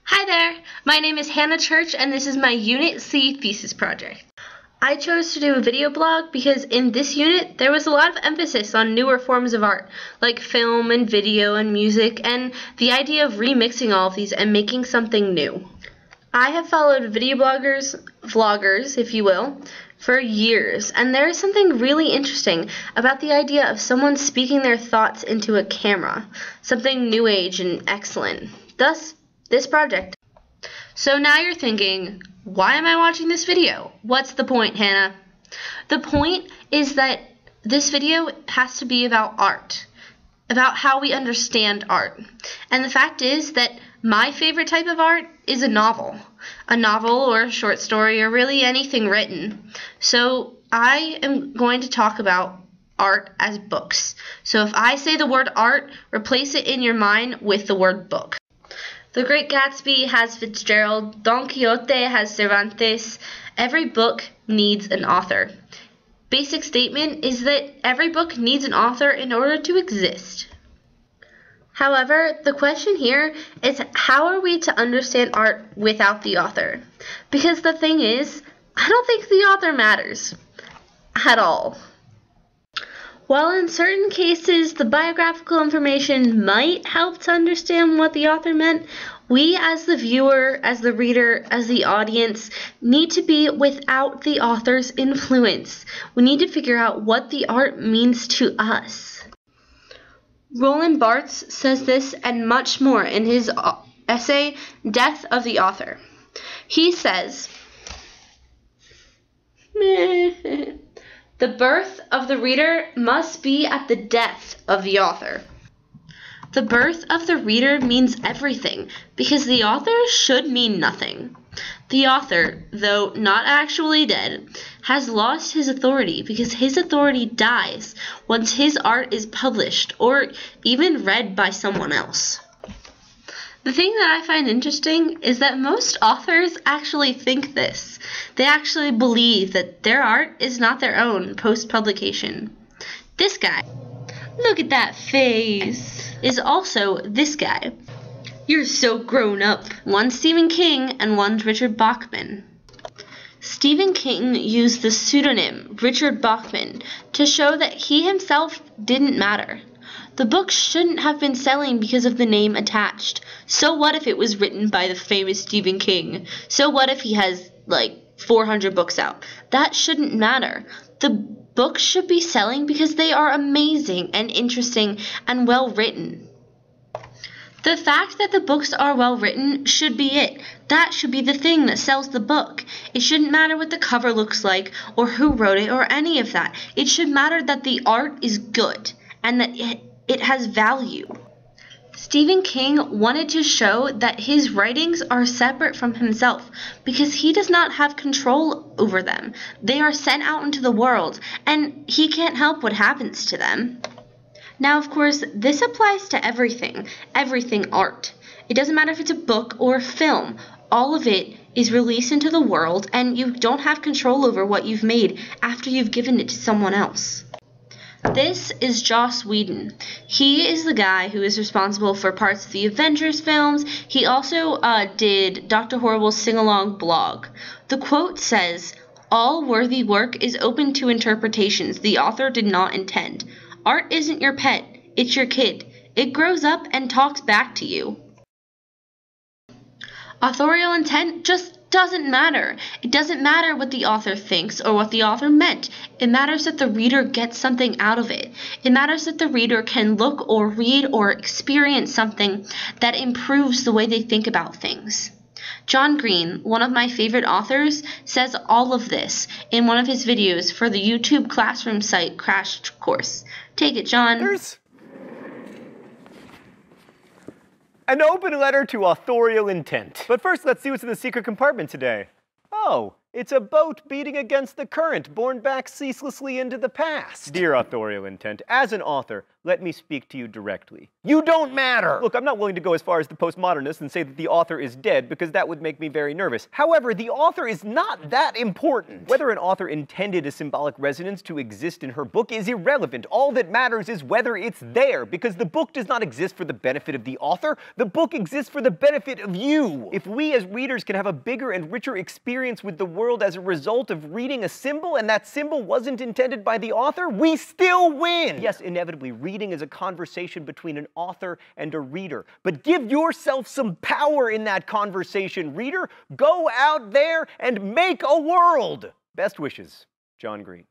Hi there, my name is Hannah Church and this is my Unit C thesis project. I chose to do a video blog because in this unit there was a lot of emphasis on newer forms of art, like film and video and music, and the idea of remixing all of these and making something new. I have followed video bloggers, vloggers if you will, for years, and there is something really interesting about the idea of someone speaking their thoughts into a camera, something new age and excellent. Thus, this project. So now you're thinking, why am I watching this video? What's the point, Hannah? The point is that this video has to be about art, about how we understand art. And the fact is that my favorite type of art is a novel or a short story or really anything written. So I am going to talk about art as books. So if I say the word art, replace it in your mind with the word book. The Great Gatsby has Fitzgerald, Don Quixote has Cervantes. Every book needs an author. Basic statement is that every book needs an author in order to exist. However, the question here is, how are we to understand art without the author? Because the thing is, I don't think the author matters at all. While in certain cases the biographical information might help to understand what the author meant, we as the viewer, as the reader, as the audience, need to be without the author's influence. We need to figure out what the art means to us. Roland Barthes says this and much more in his essay, Death of the Author. He says, the birth of the reader must be at the death of the author. The birth of the reader means everything, because the author should mean nothing. The author, though not actually dead, has lost his authority because his authority dies once his art is published or even read by someone else. The thing that I find interesting is that most authors actually think this. They actually believe that their art is not their own post-publication. This guy, look at that face, is also this guy. You're so grown up. One's Stephen King and one's Richard Bachman. Stephen King used the pseudonym Richard Bachman to show that he himself didn't matter. The book shouldn't have been selling because of the name attached. So what if it was written by the famous Stephen King? So what if he has, 400 books out? That shouldn't matter. The books should be selling because they are amazing and interesting and well written. The fact that the books are well written should be it. That should be the thing that sells the book. It shouldn't matter what the cover looks like or who wrote it or any of that. It should matter that the art is good and that it has value. Stephen King wanted to show that his writings are separate from himself because he does not have control over them. They are sent out into the world, and he can't help what happens to them. Now, of course, this applies to everything art. It doesn't matter if it's a book or a film. All of it is released into the world, and you don't have control over what you've made after you've given it to someone else. This is Joss Whedon. He is the guy who is responsible for parts of the Avengers films. He also did Dr. Horrible's sing-along blog. The quote says, "All worthy work is open to interpretations the author did not intend. Art isn't your pet, it's your kid. It grows up and talks back to you." Authorial intent just doesn't matter. It doesn't matter what the author thinks or what the author meant. It matters that the reader gets something out of it. It matters that the reader can look or read or experience something that improves the way they think about things. John Green, one of my favorite authors, says all of this in one of his videos for the YouTube classroom site Crash Course. Take it, John. There's an open letter to authorial intent. But first, let's see what's in the secret compartment today. Oh, it's a boat beating against the current, borne back ceaselessly into the past. Dear authorial intent, as an author, let me speak to you directly. You don't matter! Look, I'm not willing to go as far as the postmodernists and say that the author is dead, because that would make me very nervous. However, the author is not that important. Whether an author intended a symbolic resonance to exist in her book is irrelevant. All that matters is whether it's there, because the book does not exist for the benefit of the author. The book exists for the benefit of you. If we as readers can have a bigger and richer experience with the world as a result of reading a symbol, and that symbol wasn't intended by the author, we still win! Yes, inevitably, reading is a conversation between an author and a reader. But give yourself some power in that conversation, reader. Go out there and make a world! Best wishes, John Green.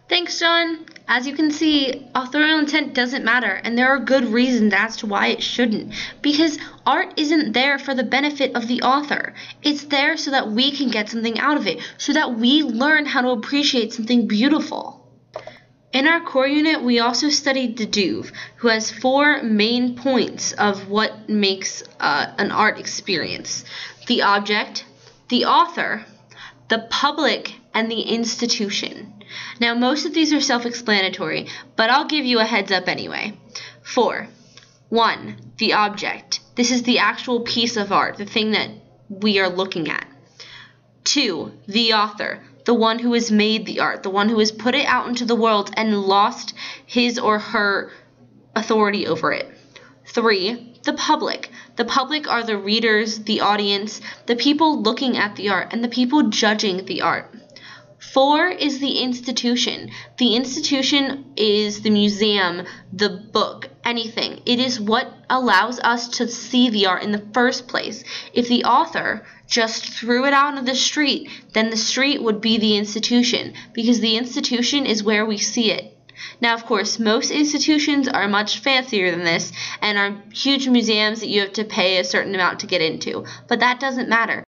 Thanks, John. As you can see, authorial intent doesn't matter, and there are good reasons as to why it shouldn't. Because art isn't there for the benefit of the author. It's there so that we can get something out of it, so that we learn how to appreciate something beautiful. In our core unit, we also studied the Duve, who has 4 main points of what makes an art experience: the object, the author, the public, and the institution. Now, most of these are self-explanatory, but I'll give you a heads up anyway. 4. 1. The object. This is the actual piece of art, the thing that we are looking at. 2. The author. The one who has made the art, the one who has put it out into the world and lost his or her authority over it. 3. The public. The public are the readers, the audience, the people looking at the art, and the people judging the art. 4 is the institution. The institution is the museum, the book, anything. It is what allows us to see the art in the first place. If the author just threw it out on the street, then the street would be the institution, because the institution is where we see it. Now, of course, most institutions are much fancier than this and are huge museums that you have to pay a certain amount to get into, but that doesn't matter.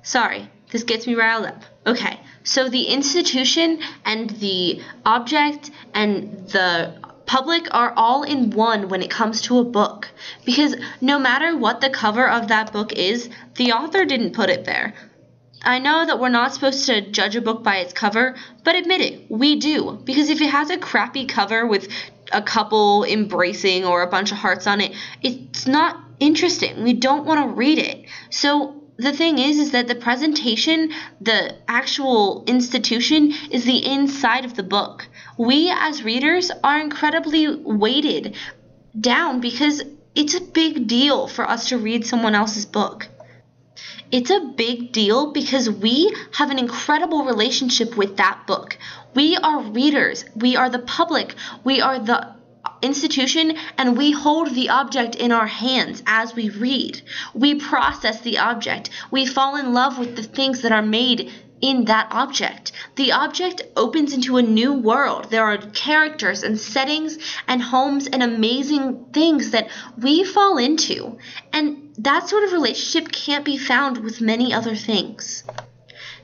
Sorry, this gets me riled up. Okay, so the institution and the object and the public are all in one when it comes to a book, because no matter what the cover of that book is, the author didn't put it there. I know that we're not supposed to judge a book by its cover, but admit it, we do, because if it has a crappy cover with a couple embracing or a bunch of hearts on it, it's not interesting. We don't want to read it. So the thing is that the presentation, the actual institution, is the inside of the book. We as readers are incredibly weighted down because it's a big deal for us to read someone else's book. It's a big deal because we have an incredible relationship with that book. We are readers. We are the public. We are the institution, and we hold the object in our hands as we read. We process the object. We fall in love with the things that are made in that object. The object opens into a new world. There are characters and settings and homes and amazing things that we fall into. And that sort of relationship can't be found with many other things.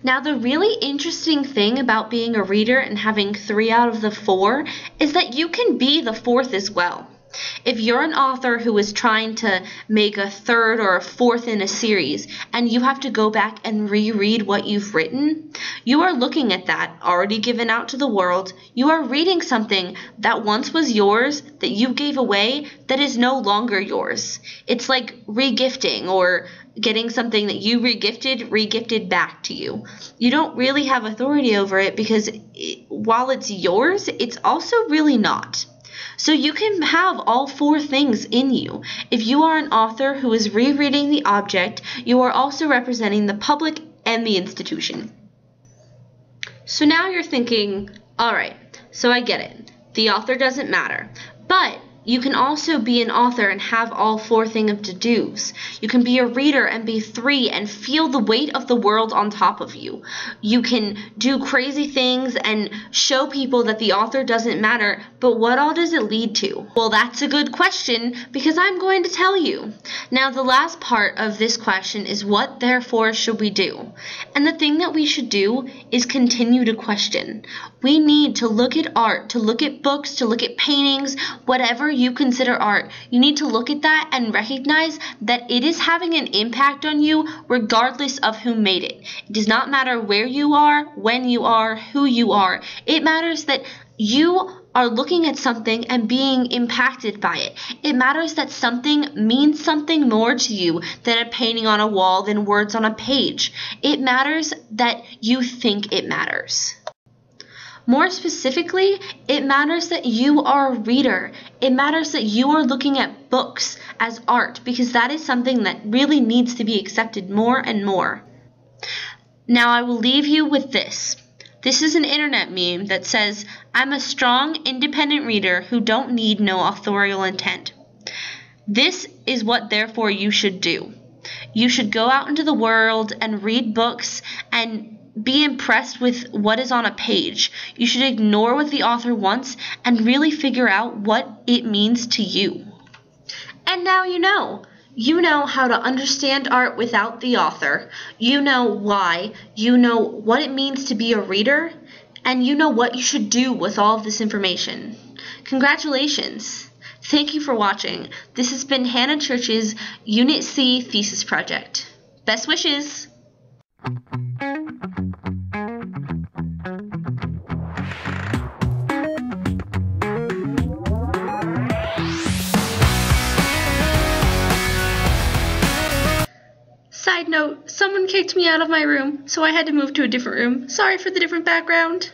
Now, the really interesting thing about being a reader and having 3 out of the 4 is that you can be the 4th as well. If you're an author who is trying to make a 3rd or a 4th in a series, and you have to go back and reread what you've written, you are looking at that already given out to the world. You are reading something that once was yours, that you gave away, that is no longer yours. It's like regifting, or getting something that you regifted back to you. You don't really have authority over it because while it's yours, it's also really not. So you can have all 4 things in you. If you are an author who is rereading the object, you are also representing the public and the institution. So now you're thinking, alright, so I get it. The author doesn't matter. But you can also be an author and have all 4 things of to-dos. You can be a reader and be 3 and feel the weight of the world on top of you. You can do crazy things and show people that the author doesn't matter, but what all does it lead to? Well, that's a good question, because I'm going to tell you. Now, the last part of this question is, what therefore should we do? And the thing that we should do is continue to question. We need to look at art, to look at books, to look at paintings, whatever you consider art. You need to look at that and recognize that it is having an impact on you regardless of who made it. It does not matter where you are, when you are, who you are. It matters that you are looking at something and being impacted by it. It matters that something means something more to you than a painting on a wall, than words on a page. It matters that you think it matters. More specifically, it matters that you are a reader. It matters that you are looking at books as art, because that is something that really needs to be accepted more and more. Now I will leave you with this. This is an internet meme that says, "I'm a strong, independent reader who don't need no authorial intent." This is what therefore you should do. You should go out into the world and read books and be impressed with what is on a page. You should ignore what the author wants and really figure out what it means to you. And now you know. You know how to understand art without the author. You know why. You know what it means to be a reader. And you know what you should do with all of this information. Congratulations. Thank you for watching. This has been Hannah Church's Unit C thesis project. Best wishes! Side note, someone kicked me out of my room, so I had to move to a different room. Sorry for the different background.